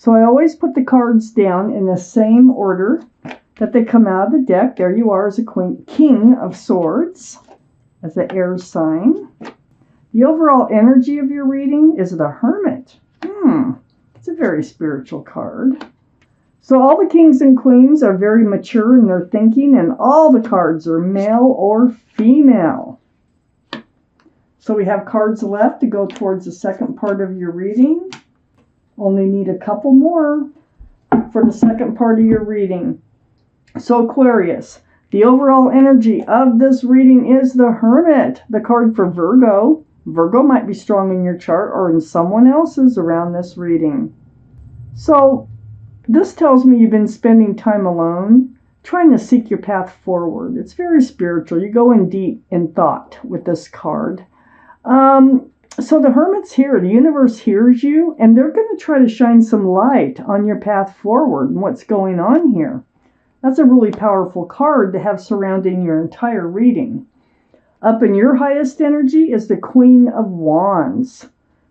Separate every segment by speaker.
Speaker 1: So I always put the cards down in the same order that they come out of the deck. There you are as a King of Swords, as the air sign. The overall energy of your reading is the Hermit. It's a very spiritual card. So all the kings and queens are very mature in their thinking, and all the cards are male or female. So we have cards left to go towards the second part of your reading. Only need a couple more for the second part of your reading. So Aquarius, the overall energy of this reading is the Hermit, the card for Virgo. Virgo might be strong in your chart or in someone else's around this reading. So this tells me you've been spending time alone, trying to seek your path forward. It's very spiritual. You go in deep in thought with this card. So the Hermit's here. The universe hears you, and they're going to try to shine some light on your path forward and what's going on here. That's a really powerful card to have surrounding your entire reading. Up in your highest energy is the Queen of Wands.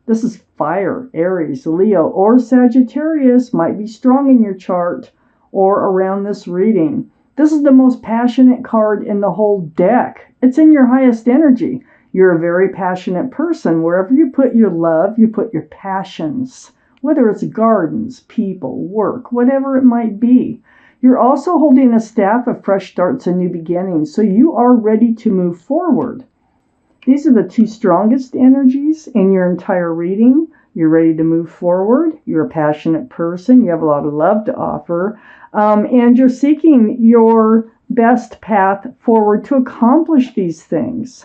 Speaker 1: This is fire, Aries, Leo, or Sagittarius might be strong in your chart or around this reading. This is the most passionate card in the whole deck. It's in your highest energy. You're a very passionate person. Wherever you put your love, you put your passions, whether it's gardens, people, work, whatever it might be. You're also holding a staff of fresh starts and new beginnings, so you are ready to move forward. These are the two strongest energies in your entire reading. You're ready to move forward. You're a passionate person. You have a lot of love to offer. And you're seeking your best path forward to accomplish these things.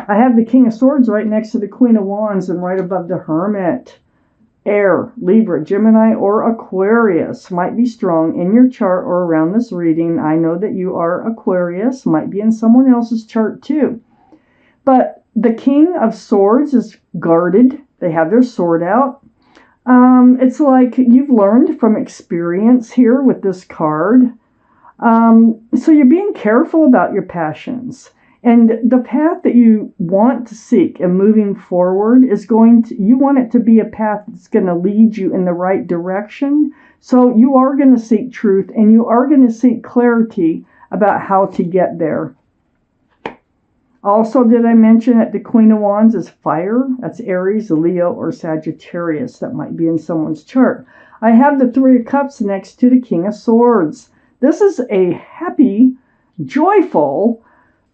Speaker 1: I have the King of Swords right next to the Queen of Wands and right above the Hermit. Air, Libra, Gemini, or Aquarius might be strong in your chart or around this reading. I know that you are Aquarius, might be in someone else's chart too. But the King of Swords is guarded. They have their sword out. It's like you've learned from experience here with this card. So you're being careful about your passions. And the path that you want to seek and moving forward is you want it to be a path that's going to lead you in the right direction. So you are going to seek truth and you are going to seek clarity about how to get there. Also, did I mention that the Queen of Wands is fire? That's Aries, Leo, or Sagittarius. That might be in someone's chart. I have the Three of Cups next to the King of Swords. This is a happy, joyful,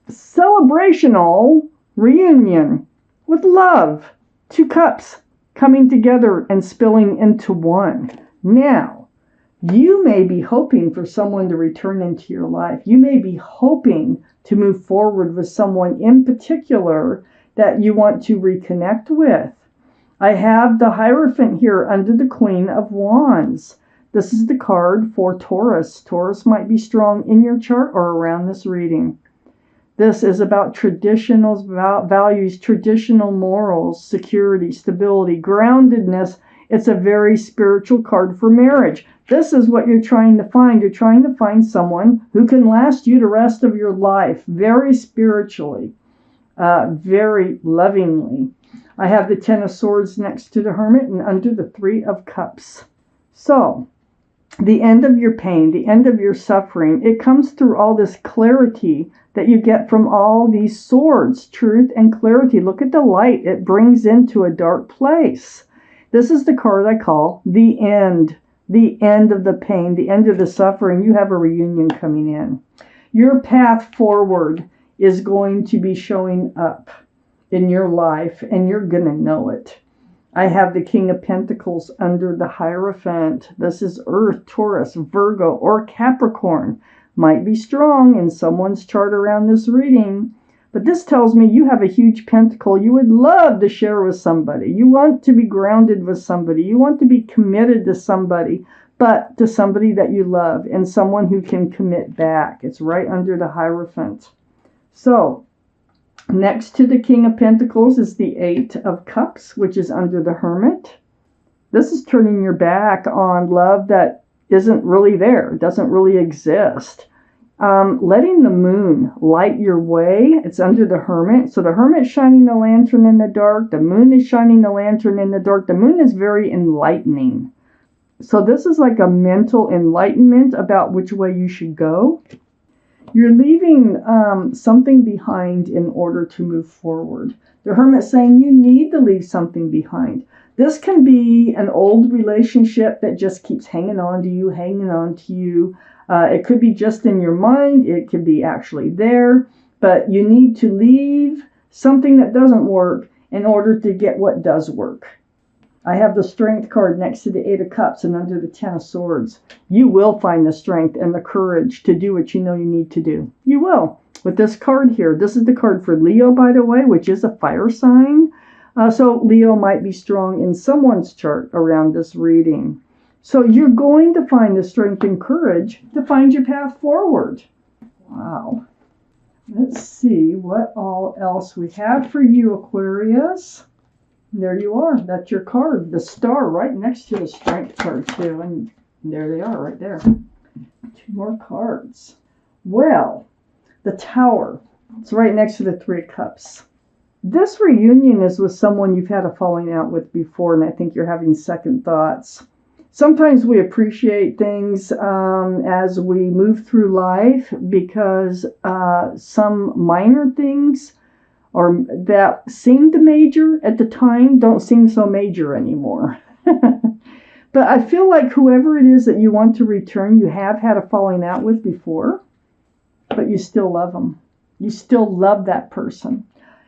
Speaker 1: celebrational reunion with love. Two cups coming together and spilling into one. Now, you may be hoping for someone to return into your life. You may be hoping to move forward with someone in particular that you want to reconnect with. I have the Hierophant here under the Queen of Wands. This is the card for Taurus. Taurus might be strong in your chart or around this reading. This is about traditional values, traditional morals, security, stability, groundedness. It's a very spiritual card for marriage. This is what you're trying to find. You're trying to find someone who can last you the rest of your life, very spiritually, very lovingly. I have the Ten of Swords next to the Hermit and under the Three of Cups. So, the end of your pain, the end of your suffering, it comes through all this clarity that you get from all these swords, truth and clarity. Look at the light it brings into a dark place. This is the card I call the end of the pain, the end of the suffering. You have a reunion coming in. Your path forward is going to be showing up in your life, and you're going to know it. I have the King of Pentacles under the Hierophant. This is Earth, Taurus, Virgo, or Capricorn. Might be strong in someone's chart around this reading. But this tells me you have a huge pentacle you would love to share with somebody. You want to be grounded with somebody. You want to be committed to somebody, but to somebody that you love and someone who can commit back. It's right under the Hierophant. So, next to the King of Pentacles is the Eight of Cups, which is under the Hermit. This is turning your back on love that isn't really there, doesn't really exist. Letting the moon light your way. It's under the Hermit. So the Hermit's shining the lantern in the dark. The moon is shining the lantern in the dark. The moon is very enlightening. So this is like a mental enlightenment about which way you should go. You're leaving something behind in order to move forward. The Hermit's saying you need to leave something behind. This can be an old relationship that just keeps hanging on to you, hanging on to you. It could be just in your mind. It could be actually there. But you need to leave something that doesn't work in order to get what does work. I have the Strength card next to the Eight of Cups and under the Ten of Swords. You will find the strength and the courage to do what you know you need to do. You will. With this card here, this is the card for Leo, by the way, which is a fire sign. So Leo might be strong in someone's chart around this reading. So you're going to find the strength and courage to find your path forward. Wow. Let's see what all else we have for you, Aquarius. There you are. That's your card. The star right next to the Strength card, too. And there they are right there. 2 more cards. Well, the Tower. It's right next to the Three of Cups. This reunion is with someone you've had a falling out with before, and I think you're having second thoughts. Sometimes we appreciate things as we move through life because some minor things or that seemed major at the time don't seem so major anymore. But I feel like whoever it is that you want to return, you have had a falling out with before, but you still love them. You still love that person.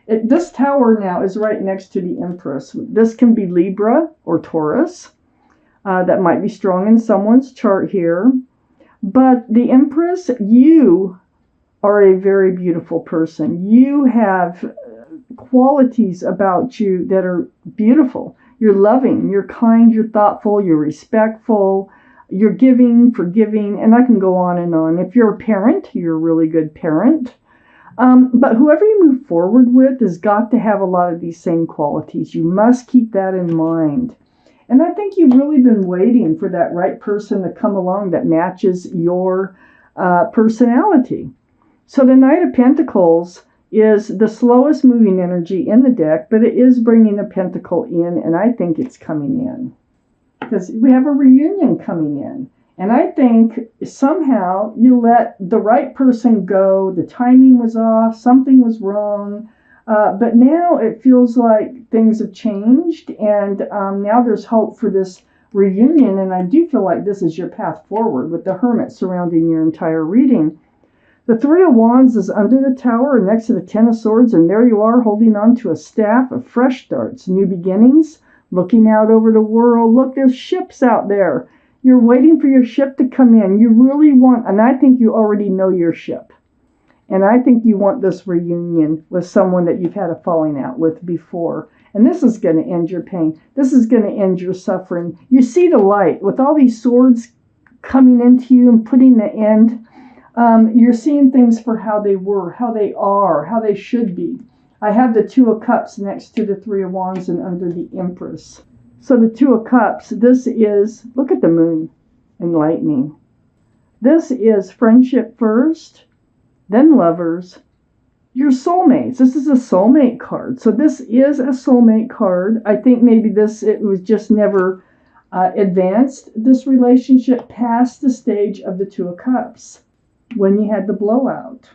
Speaker 1: This Tower now is right next to the Empress. This can be Libra or Taurus. That might be strong in someone's chart here. But the Empress, you are a very beautiful person. You have qualities about you that are beautiful. You're loving, you're kind, you're thoughtful, you're respectful, you're giving, forgiving, and I can go on and on. If you're a parent, you're a really good parent. But whoever you move forward with has got to have a lot of these same qualities. You must keep that in mind. And I think you've really been waiting for that right person to come along that matches your personality. So the Knight of Pentacles is the slowest moving energy in the deck, but it is bringing a pentacle in, and I think it's coming in. Because we have a reunion coming in. And I think somehow you let the right person go, the timing was off, something was wrong, but now it feels like things have changed, and now there's hope for this reunion, and I do feel like this is your path forward with the Hermit surrounding your entire reading. The Three of Wands is under the Tower and next to the Ten of Swords, and there you are holding on to a staff of fresh starts, new beginnings, looking out over the world. Look, there's ships out there. You're waiting for your ship to come in. You really want, and I think you already know your ship. And I think you want this reunion with someone that you've had a falling out with before. And this is going to end your pain. This is going to end your suffering. You see the light. With all these swords coming into you and putting the end, you're seeing things for how they were, how they are, how they should be. I have the Two of Cups next to the Three of Wands and under the Empress. So the Two of Cups, this is, look at the moon, enlightening. This is friendship first, then lovers, your soulmates. This is a soulmate card. So this is a soulmate card. I think maybe it was just never advanced, this relationship past the stage of the Two of Cups when you had the blowout.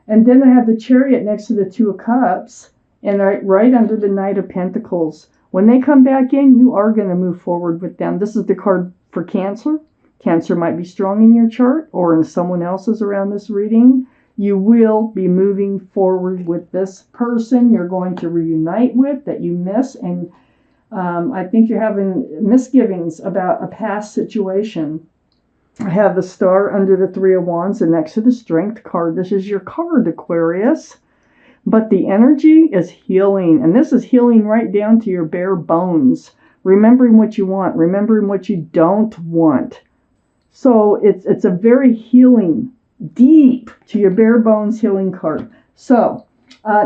Speaker 1: And then I have the Chariot next to the Two of Cups and right under the Knight of Pentacles. When they come back in, you are going to move forward with them. This is the card for Cancer. Cancer might be strong in your chart or in someone else's around this reading. You will be moving forward with this person you're going to reunite with that you miss. And I think you're having misgivings about a past situation. I have the Star under the Three of Wands and next to the Strength card. This is your card, Aquarius. But the energy is healing. And this is healing right down to your bare bones. Remembering what you want. Remembering what you don't want. So it's a very healing, deep to your bare bones healing card. So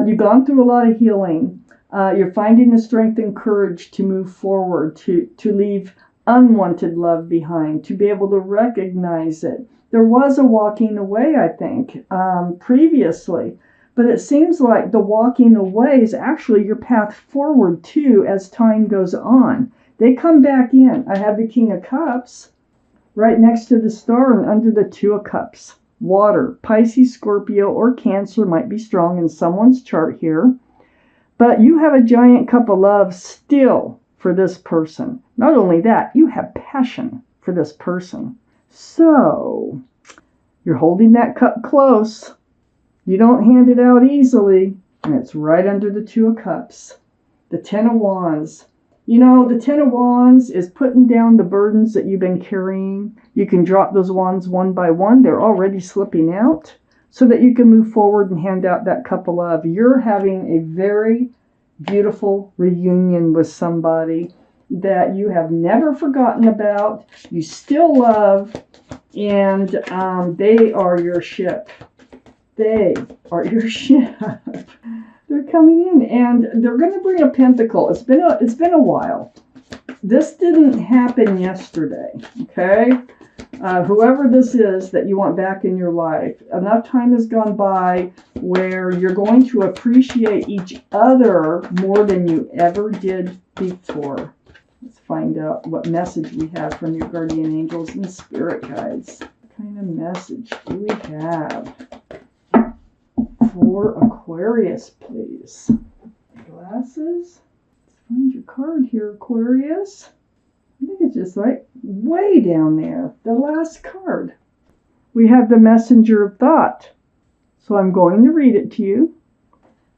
Speaker 1: you've gone through a lot of healing. You're finding the strength and courage to move forward, to leave unwanted love behind, to be able to recognize it. There was a walking away, I think, previously. But it seems like the walking away is actually your path forward too as time goes on. They come back in. I have the King of Cups right next to the star and under the Two of Cups. Water, Pisces, Scorpio, or Cancer might be strong in someone's chart here. But you have a giant cup of love still for this person. Not only that, you have passion for this person. So, you're holding that cup close. You don't hand it out easily. And it's right under the Two of Cups. The Ten of Wands. You know, the Ten of Wands is putting down the burdens that you've been carrying. You can drop those wands one by one. They're already slipping out so that you can move forward and hand out that cup of love. You're having a very beautiful reunion with somebody that you have never forgotten about. You still love, and they are your ship. They are your ship. They're coming in, and they're going to bring a pentacle. It's been a while. This didn't happen yesterday, okay? Whoever this is that you want back in your life, enough time has gone by where you're going to appreciate each other more than you ever did before. Let's find out what message we have from your guardian angels and spirit guides. What kind of message do we have for Aquarius, please? Glasses. Let's find your card here, Aquarius. I think it's just like way down there, the last card. We have the Messenger of Thought. So I'm going to read it to you.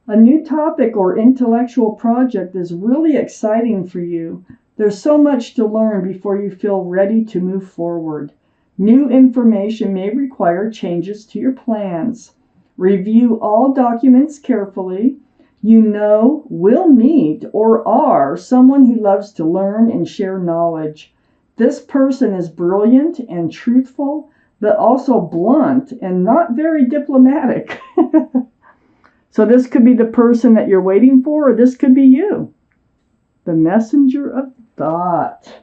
Speaker 1: A new topic or intellectual project is really exciting for you. There's so much to learn before you feel ready to move forward. New information may require changes to your plans. Review all documents carefully. You know, will meet or are someone who loves to learn and share knowledge. This person is brilliant and truthful, but also blunt and not very diplomatic. So this could be the person that you're waiting for, or this could be you. The Messenger of Thought.